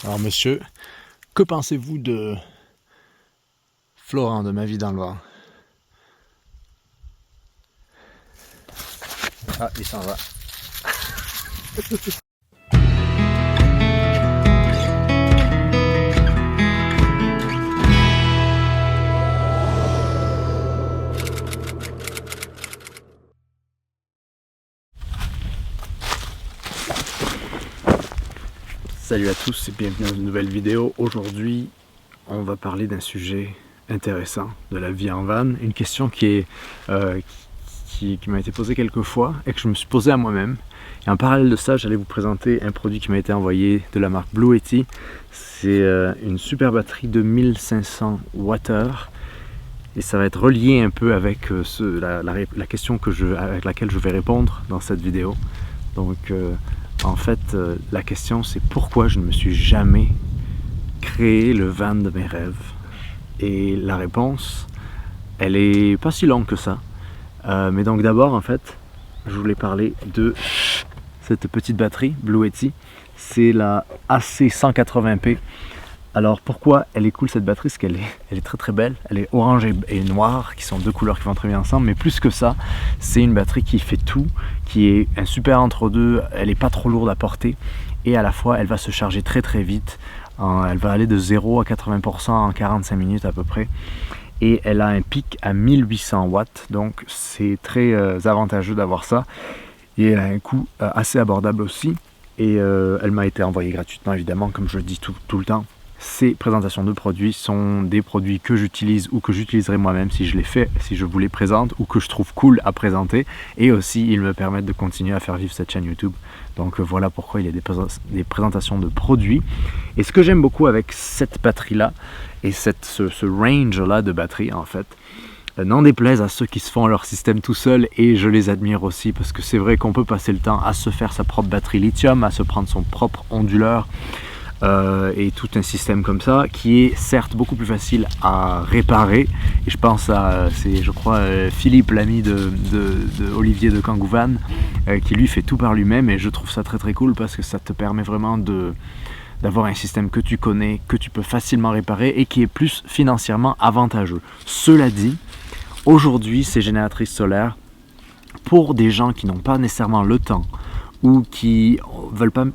Alors monsieur, que pensez-vous de Florent de Ma Vie dans le Var? Ah, il s'en va. Salut à tous et bienvenue dans une nouvelle vidéo. Aujourd'hui, on va parler d'un sujet intéressant, de la vie en van. Une question qui m'a été posée quelques fois et que je me suis posée à moi-même. Et en parallèle de ça, j'allais vous présenter un produit qui m'a été envoyé de la marque Blue Yeti. C'est une super batterie de 1500 Wh. Et ça va être relié un peu avec la question avec laquelle je vais répondre dans cette vidéo. Donc, en fait, la question c'est pourquoi je ne me suis jamais créé le van de mes rêves. Et la réponse, elle est pas si longue que ça. Mais donc d'abord, en fait, je voulais parler de cette petite batterie Blue Yeti. C'est la AC180P. Alors pourquoi elle est cool cette batterie? Parce qu'elle est très très belle. Elle est orange et noire, qui sont deux couleurs qui vont très bien ensemble. Mais plus que ça, c'est une batterie qui fait tout, qui est un super entre-deux. Elle n'est pas trop lourde à porter. Et à la fois, elle va se charger très très vite. Elle va aller de 0 à 80% en 45 minutes à peu près. Et elle a un pic à 1800 watts. Donc c'est très avantageux d'avoir ça. Et elle a un coût assez abordable aussi. Et elle m'a été envoyée gratuitement évidemment, comme je le dis tout le temps. Ces présentations de produits sont des produits que j'utilise ou que j'utiliserai moi-même si je vous les présente ou que je trouve cool à présenter, et aussi ils me permettent de continuer à faire vivre cette chaîne YouTube. Donc voilà pourquoi il y a des présentations de produits. Et ce que j'aime beaucoup avec cette batterie là et ce range là de batterie, en fait, n'en déplaise à ceux qui se font leur système tout seul, et je les admire aussi, parce que c'est vrai qu'on peut passer le temps à se faire sa propre batterie lithium, à se prendre son propre onduleur, et tout un système comme ça qui est certes beaucoup plus facile à réparer. Et je pense à, je crois, Philippe, l'ami de Olivier de Kangouvan, qui lui fait tout par lui-même, et je trouve ça très très cool parce que ça te permet vraiment d'avoir un système que tu connais, que tu peux facilement réparer et qui est plus financièrement avantageux. Cela dit, aujourd'hui ces génératrices solaires, pour des gens qui n'ont pas nécessairement le temps ou qui veulent pas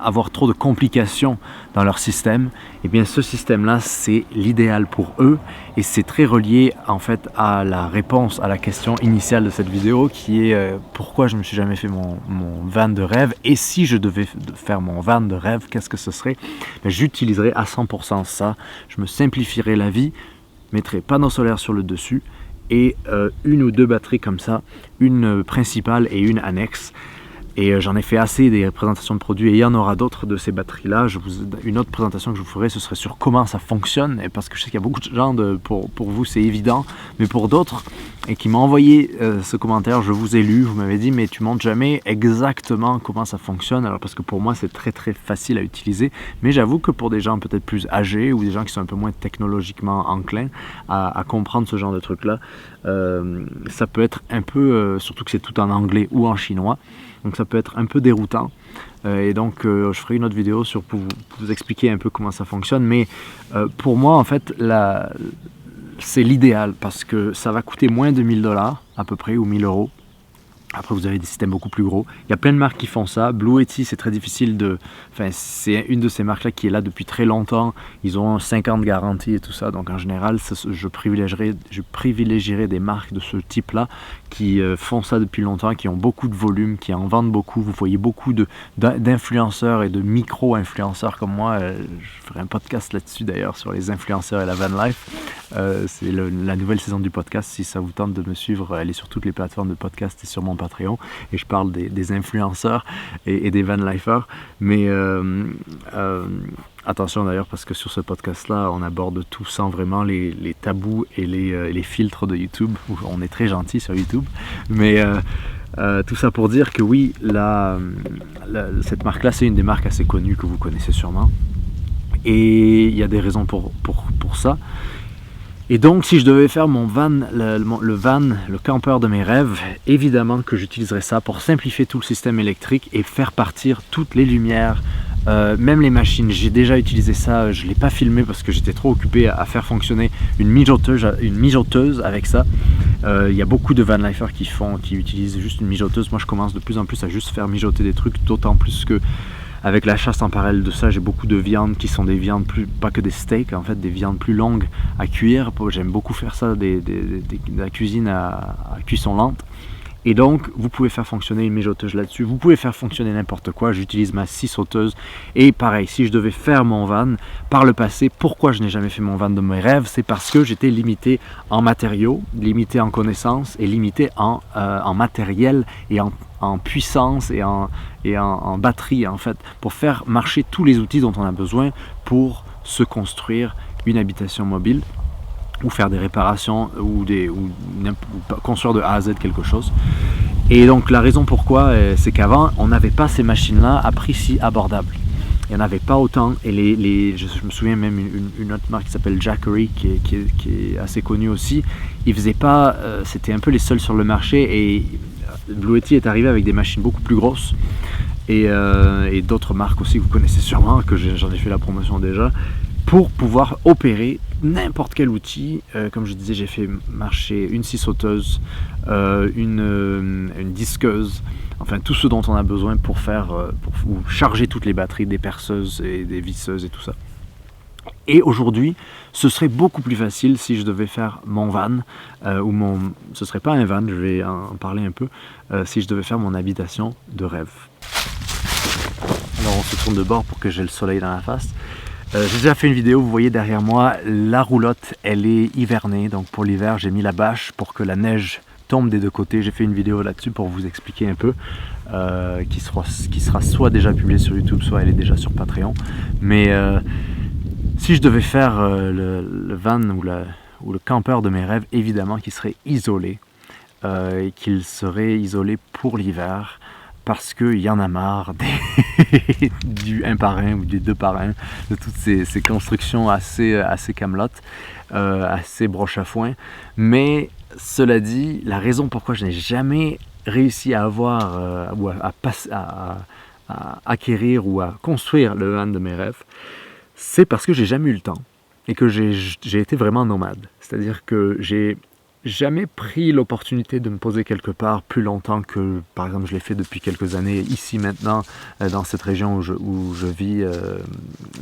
avoir trop de complications dans leur système, et bien ce système là c'est l'idéal pour eux, et c'est très relié en fait à la réponse à la question initiale de cette vidéo, qui est pourquoi je ne me suis jamais fait mon van de rêve. Et si je devais faire mon van de rêve, qu'est-ce que ce serait? J'utiliserais à 100% ça. Je me simplifierais la vie, mettrais panneaux solaires sur le dessus et une ou deux batteries comme ça, une principale et une annexe. Et j'en ai fait assez des présentations de produits, et il y en aura d'autres de ces batteries-là. Une autre présentation que je vous ferai, ce serait sur comment ça fonctionne, et parce que je sais qu'il y a beaucoup de gens, pour vous c'est évident, mais pour d'autres, et qui m'ont envoyé ce commentaire, je vous ai lu, vous m'avez dit mais tu montres jamais exactement comment ça fonctionne. Alors parce que pour moi c'est très très facile à utiliser, mais j'avoue que pour des gens peut-être plus âgés, ou des gens qui sont un peu moins technologiquement enclins à comprendre ce genre de trucs-là, ça peut être un peu, surtout que c'est tout en anglais ou en chinois, donc ça peut être un peu déroutant, et donc je ferai une autre vidéo pour vous expliquer un peu comment ça fonctionne. Mais pour moi en fait c'est l'idéal, parce que ça va coûter moins de 1000 $ à peu près, ou 1000 €. Après vous avez des systèmes beaucoup plus gros. Il y a plein de marques qui font ça. Blue Yeti, c'est très difficile c'est une de ces marques là qui est là depuis très longtemps. Ils ont 5 ans de garantie et tout ça. Donc en général, je privilégierais des marques de ce type là qui font ça depuis longtemps, qui ont beaucoup de volume, qui en vendent beaucoup. Vous voyez beaucoup d'influenceurs et de micro-influenceurs comme moi. Je ferai un podcast là-dessus d'ailleurs, sur les influenceurs et la van life. C'est la nouvelle saison du podcast. Si ça vous tente de me suivre, allez sur toutes les plateformes de podcast et sur mon Patreon, et je parle des influenceurs et des van-lifers. Mais attention d'ailleurs, parce que sur ce podcast là on aborde tout sans vraiment les tabous et les filtres de YouTube. On est très gentil sur YouTube, mais tout ça pour dire que oui, cette marque là c'est une des marques assez connues que vous connaissez sûrement, et il y a des raisons pour ça. Et donc si je devais faire mon van, le campeur de mes rêves, évidemment que j'utiliserais ça pour simplifier tout le système électrique et faire partir toutes les lumières Même les machines, j'ai déjà utilisé ça, je ne l'ai pas filmé parce que j'étais trop occupé à faire fonctionner une mijoteuse avec ça. Il y a beaucoup de vanlifers qui utilisent juste une mijoteuse. Moi je commence de plus en plus à juste faire mijoter des trucs, d'autant plus que avec la chasse en parallèle de ça, j'ai beaucoup de viandes qui sont des viandes pas que des steaks, en fait des viandes plus longues à cuire. J'aime beaucoup faire ça, de la cuisine à cuisson lente. Et donc, vous pouvez faire fonctionner une mijoteuse là-dessus. Vous pouvez faire fonctionner n'importe quoi. J'utilise ma scie sauteuse. Et pareil, si je devais faire mon van, par le passé, pourquoi je n'ai jamais fait mon van de mes rêves? C'est parce que j'étais limité en matériaux, limité en connaissances et limité en matériel et en puissance et en batterie, en fait, pour faire marcher tous les outils dont on a besoin pour se construire une habitation mobile, ou faire des réparations ou construire de A à Z quelque chose. Et donc la raison pourquoi, c'est qu'avant on n'avait pas ces machines là à prix si abordable. Il n'y en avait pas autant, et je me souviens même une autre marque qui s'appelle Jackery qui est assez connue aussi. Ils faisaient pas, c'était un peu les seuls sur le marché, et Blue Yeti est arrivé avec des machines beaucoup plus grosses, et d'autres marques aussi que vous connaissez sûrement, que j'en ai fait la promotion déjà, pour pouvoir opérer n'importe quel outil. Comme je disais, j'ai fait marcher une scie sauteuse, une disqueuse, enfin tout ce dont on a besoin pour charger toutes les batteries des perceuses et des visseuses et tout ça. Et aujourd'hui, ce serait beaucoup plus facile si je devais faire mon van, ce serait pas un van, je vais en parler un peu, si je devais faire mon habitation de rêve. Alors on se tourne de bord pour que j'ai le soleil dans la face. J'ai déjà fait une vidéo, vous voyez derrière moi, la roulotte, elle est hivernée, donc pour l'hiver j'ai mis la bâche pour que la neige tombe des deux côtés. J'ai fait une vidéo là-dessus pour vous expliquer un peu, qui sera soit déjà publiée sur YouTube, soit elle est déjà sur Patreon. Mais si je devais faire le van ou le campeur de mes rêves, évidemment qu'il serait isolé, et qu'il serait isolé pour l'hiver, parce qu'il y en a marre du 1 par 1 ou du 2 par 1, de toutes ces constructions assez camelotes, assez broche à foin. Mais cela dit, la raison pourquoi je n'ai jamais réussi à avoir, ou à acquérir ou à construire le van de mes rêves, c'est parce que j'ai jamais eu le temps et que j'ai été vraiment nomade. C'est-à-dire que j'ai jamais pris l'opportunité de me poser quelque part plus longtemps que, par exemple, je l'ai fait depuis quelques années ici maintenant, dans cette région où je vis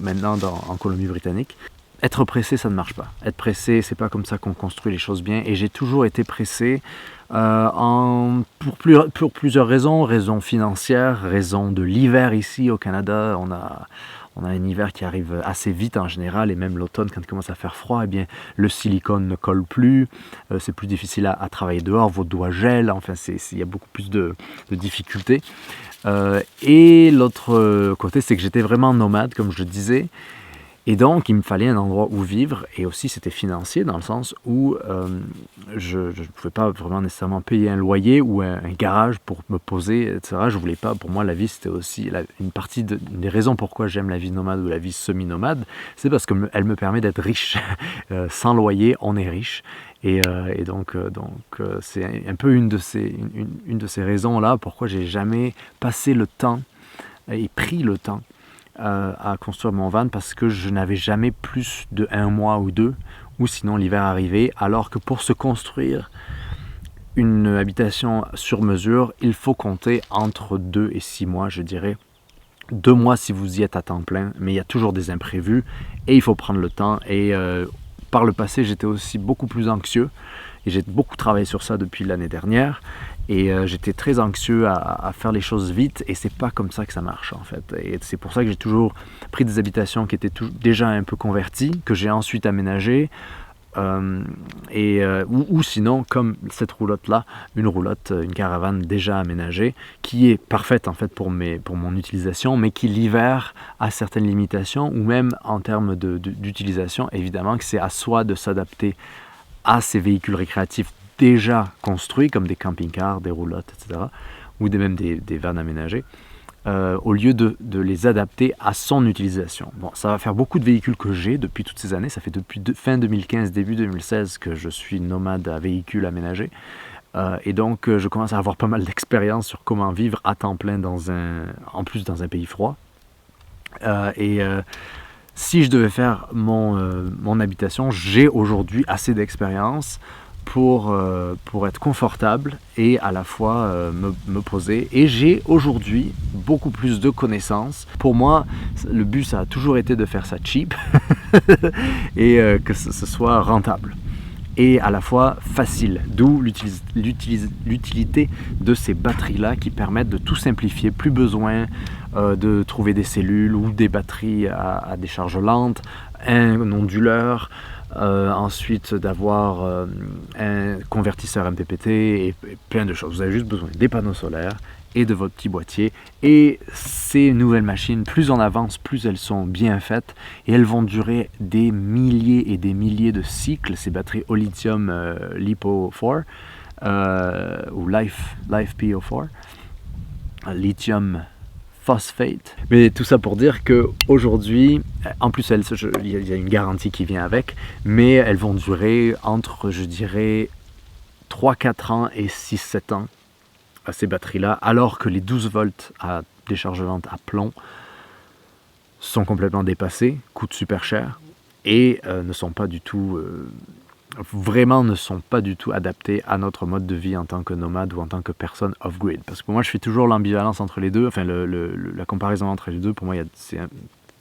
maintenant en Colombie-Britannique. Être pressé, ça ne marche pas. Être pressé, c'est pas comme ça qu'on construit les choses bien. Et j'ai toujours été pressé pour plusieurs raisons. Raisons financières, raison de l'hiver ici au Canada. On a un hiver qui arrive assez vite en général, et même l'automne, quand il commence à faire froid, eh bien, le silicone ne colle plus, c'est plus difficile à travailler dehors, vos doigts gèlent, enfin il y a beaucoup plus de difficultés. Et l'autre côté, c'est que j'étais vraiment nomade, comme je le disais, et donc il me fallait un endroit où vivre, et aussi c'était financier dans le sens où je ne pouvais pas vraiment nécessairement payer un loyer ou un garage pour me poser, etc. Je voulais pas, pour moi la vie c'était aussi une partie des raisons pourquoi j'aime la vie nomade ou la vie semi-nomade, c'est parce qu'elle me permet d'être riche. Sans loyer, on est riche. Et donc c'est un peu une de ces raisons-là pourquoi j'ai jamais passé le temps et pris le temps à construire mon van, parce que je n'avais jamais plus de 1 mois ou 2, ou sinon l'hiver arrivait, alors que pour se construire une habitation sur mesure, il faut compter entre 2 et 6 mois, je dirais. 2 mois si vous y êtes à temps plein, mais il y a toujours des imprévus et il faut prendre le temps. Et par le passé, j'étais aussi beaucoup plus anxieux, et j'ai beaucoup travaillé sur ça depuis l'année dernière. Et j'étais très anxieux à faire les choses vite, et c'est pas comme ça que ça marche en fait. Et c'est pour ça que j'ai toujours pris des habitations qui étaient déjà un peu converties, que j'ai ensuite aménagées, ou sinon comme cette roulotte là, une caravane déjà aménagée, qui est parfaite en fait pour mon utilisation, mais qui l'hiver a certaines limitations, ou même en termes d'utilisation, évidemment que c'est à soi de s'adapter à ces véhicules récréatifs déjà construits, comme des camping-cars, des roulottes, etc., ou même des vannes aménagées, au lieu de les adapter à son utilisation. Bon, ça va faire beaucoup de véhicules que j'ai depuis toutes ces années. Ça fait depuis fin 2015, début 2016 que je suis nomade à véhicules aménagés. Et donc, je commence à avoir pas mal d'expérience sur comment vivre à temps plein en plus dans un pays froid. Si je devais faire mon habitation, j'ai aujourd'hui assez d'expérience pour être confortable et à la fois me poser. Et j'ai aujourd'hui beaucoup plus de connaissances. Pour moi, le but, ça a toujours été de faire ça cheap et que ce soit rentable. Et à la fois facile, d'où l'utilité de ces batteries-là qui permettent de tout simplifier. Plus besoin de trouver des cellules ou des batteries à décharge lente, un onduleur, ensuite d'avoir un convertisseur MPPT et plein de choses. Vous avez juste besoin des panneaux solaires et de votre petit boîtier. Et ces nouvelles machines, plus on avance, plus elles sont bien faites et elles vont durer des milliers et des milliers de cycles. Ces batteries au lithium LiPo4 ou LiFePO4, lithium phosphate. Mais tout ça pour dire qu'aujourd'hui, en plus il y a une garantie qui vient avec, mais elles vont durer entre, je dirais, 3-4 ans et 6-7 ans à ces batteries-là, alors que les 12 volts à décharge lente à plomb sont complètement dépassés, coûtent super cher et ne sont pas du tout adaptés à notre mode de vie en tant que nomade ou en tant que personne off-grid. Parce que moi, je fais toujours l'ambivalence entre les deux, enfin la comparaison entre les deux, pour moi, c'est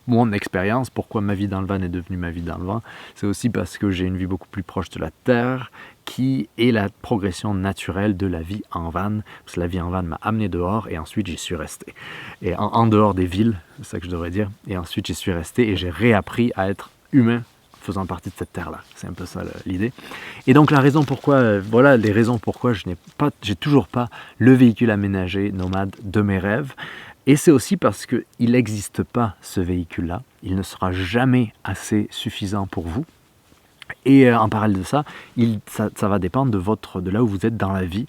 mon expérience. Pourquoi ma vie dans le van est devenue ma vie dans le van, c'est aussi parce que j'ai une vie beaucoup plus proche de la terre, qui est la progression naturelle de la vie en van. Parce que la vie en van m'a amené dehors et ensuite j'y suis resté. Et en dehors des villes, c'est ça que je devrais dire. Et ensuite j'y suis resté et j'ai réappris à être humain faisant partie de cette terre-là. C'est un peu ça l'idée. Et donc la raison pourquoi, voilà les raisons pourquoi j'ai toujours pas le véhicule aménagé nomade de mes rêves. Et c'est aussi parce qu'il n'existe pas ce véhicule-là. Il ne sera jamais assez suffisant pour vous. Et en parallèle de ça, ça va dépendre de là où vous êtes dans la vie.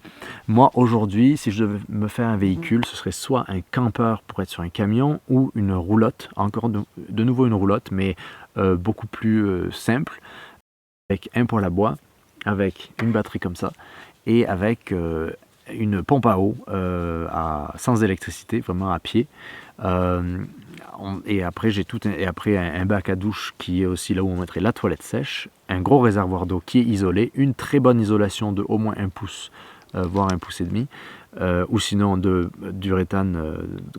Moi, aujourd'hui, si je devais me faire un véhicule, ce serait soit un camper pour être sur un camion ou une roulotte, encore de nouveau une roulotte, mais beaucoup plus simple, avec un poêle à bois, avec une batterie comme ça, et avec une pompe à eau sans électricité, vraiment à pied. Et après, un bac à douche qui est aussi là où on mettrait la toilette sèche, un gros réservoir d'eau qui est isolé, une très bonne isolation de au moins 1 pouce, voire 1 pouce et demi, ou sinon d'uréthane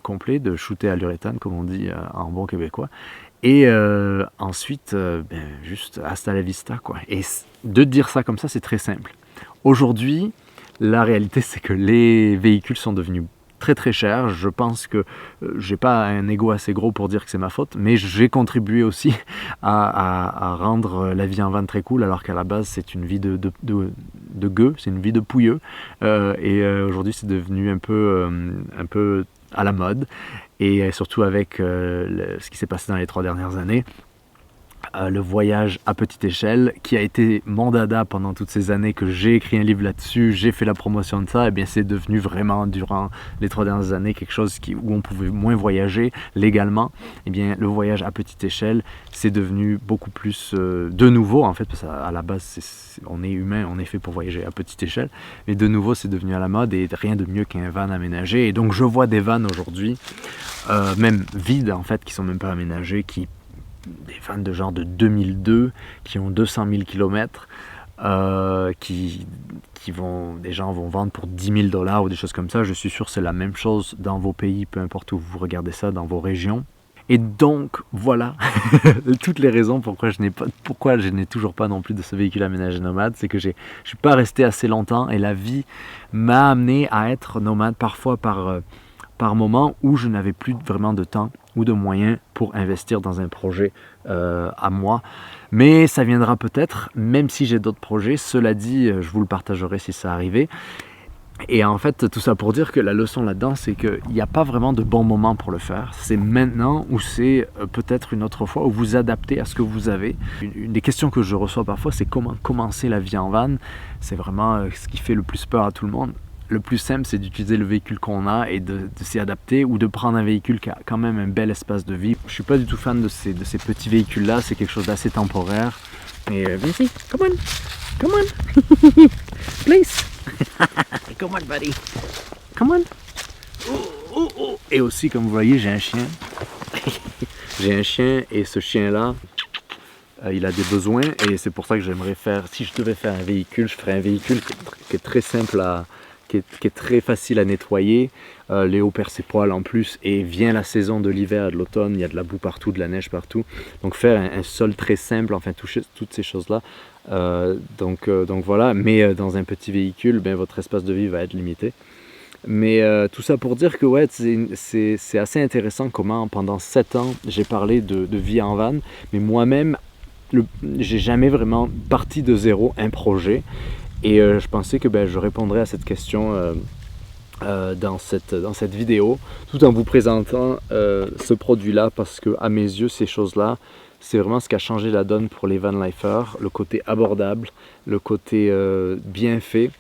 complet, de shooter à l'uréthane, comme on dit en bon québécois. Et ensuite, juste hasta la vista, quoi. Et de dire ça comme ça, c'est très simple. Aujourd'hui, la réalité, c'est que les véhicules sont devenus très très cher. Je pense que j'ai pas un ego assez gros pour dire que c'est ma faute, mais j'ai contribué aussi à rendre la vie en van très cool, alors qu'à la base c'est une vie de gueux, c'est une vie de pouilleux, et aujourd'hui c'est devenu un peu à la mode, et surtout avec ce qui s'est passé dans les 3 dernières années. Le voyage à petite échelle, qui a été mon dada pendant toutes ces années, que j'ai écrit un livre là-dessus, j'ai fait la promotion de ça, et bien c'est devenu vraiment durant les 3 dernières années quelque chose où on pouvait moins voyager légalement. Et bien le voyage à petite échelle, c'est devenu beaucoup plus de nouveau en fait, parce qu'à la base on est humain, on est fait pour voyager à petite échelle, mais de nouveau c'est devenu à la mode et rien de mieux qu'un van aménagé. Et donc je vois des vannes aujourd'hui, même vides en fait, qui sont même pas aménagés, des vannes de genre de 2002 qui ont 200 000 km, des gens vont vendre pour 10 000 $ ou des choses comme ça. Je suis sûr que c'est la même chose dans vos pays, peu importe où vous regardez ça, dans vos régions. Et donc voilà toutes les raisons pourquoi je n'ai toujours pas non plus de ce véhicule aménagé nomade. C'est que je suis pas resté assez longtemps et la vie m'a amené à être nomade parfois par moment où je n'avais plus vraiment de temps ou de moyens pour investir dans un projet à moi. Mais ça viendra peut-être, même si j'ai d'autres projets. Cela dit, je vous le partagerai si ça arrivait. Et en fait, tout ça pour dire que la leçon là-dedans, c'est qu'il n'y a pas vraiment de bon moment pour le faire. C'est maintenant ou c'est peut-être une autre fois où vous adaptez à ce que vous avez. Une des questions que je reçois parfois, c'est comment commencer la vie en van. C'est vraiment ce qui fait le plus peur à tout le monde. Le plus simple, c'est d'utiliser le véhicule qu'on a et de s'y adapter, ou de prendre un véhicule qui a quand même un bel espace de vie. Je ne suis pas du tout fan de ces petits véhicules-là, c'est quelque chose d'assez temporaire. Mais viens ici, come on, please. Come on, buddy, come on. Oh. Et aussi, comme vous voyez, j'ai un chien. J'ai un chien et ce chien-là, il a des besoins et c'est pour ça que j'aimerais faire, si je devais faire un véhicule, je ferais un véhicule qui est très simple qui est très facile à nettoyer. Léo perd ses poils en plus et vient la saison de l'hiver et de l'automne, il y a de la boue partout, de la neige partout. Donc faire un sol très simple, enfin toucher toutes ces choses-là. Donc voilà, mais dans un petit véhicule, ben, votre espace de vie va être limité. Mais tout ça pour dire que ouais, c'est assez intéressant comment pendant 7 ans j'ai parlé de vie en van, mais moi-même j'ai jamais vraiment parti de zéro un projet et je pensais que ben, je répondrais à cette question dans cette vidéo tout en vous présentant ce produit là parce que à mes yeux ces choses là c'est vraiment ce qui a changé la donne pour les van lifers, le côté abordable, le côté bien fait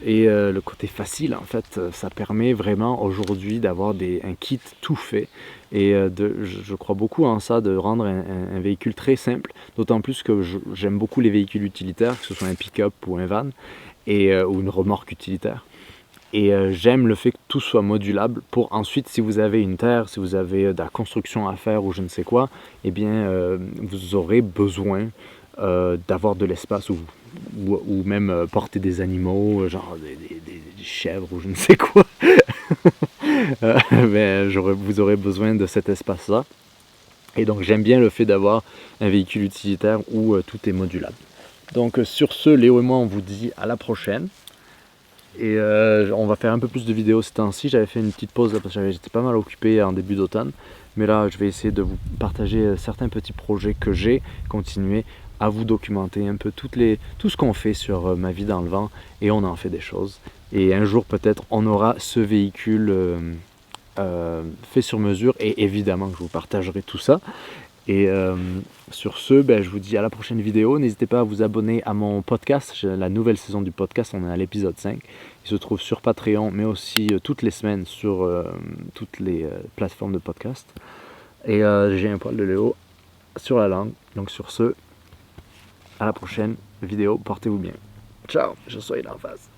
et le côté facile. En fait ça permet vraiment aujourd'hui d'avoir un kit tout fait et je crois beaucoup en ça, de rendre un véhicule très simple, d'autant plus que j'aime beaucoup les véhicules utilitaires, que ce soit un pick-up ou un van ou une remorque utilitaire. Et j'aime le fait que tout soit modulable pour ensuite, si vous avez une terre, si vous avez de la construction à faire ou je ne sais quoi, eh bien vous aurez besoin d'avoir de l'espace ou même porter des animaux, genre des chèvres ou je ne sais quoi. Ben, vous aurez besoin de cet espace-là. Et donc j'aime bien le fait d'avoir un véhicule utilitaire où tout est modulable. Donc sur ce, Léo et moi on vous dit à la prochaine. Et on va faire un peu plus de vidéos ces temps-ci. J'avais fait une petite pause là, parce que j'étais pas mal occupé en début d'automne. Mais là je vais essayer de vous partager certains petits projets que j'ai, continuer à vous documenter un peu tout ce qu'on fait sur ma vie dans le van. Et on en fait des choses. Et un jour peut-être on aura ce véhicule fait sur mesure. Et évidemment que je vous partagerai tout ça. Et sur ce, ben, je vous dis à la prochaine vidéo. N'hésitez pas à vous abonner à mon podcast. La nouvelle saison du podcast, on est à l'épisode 5. Il se trouve sur Patreon, mais aussi toutes les semaines sur toutes les plateformes de podcast. Et j'ai un poil de Léo sur la langue. Donc sur ce, à la prochaine vidéo. Portez-vous bien. Ciao, je suis en face.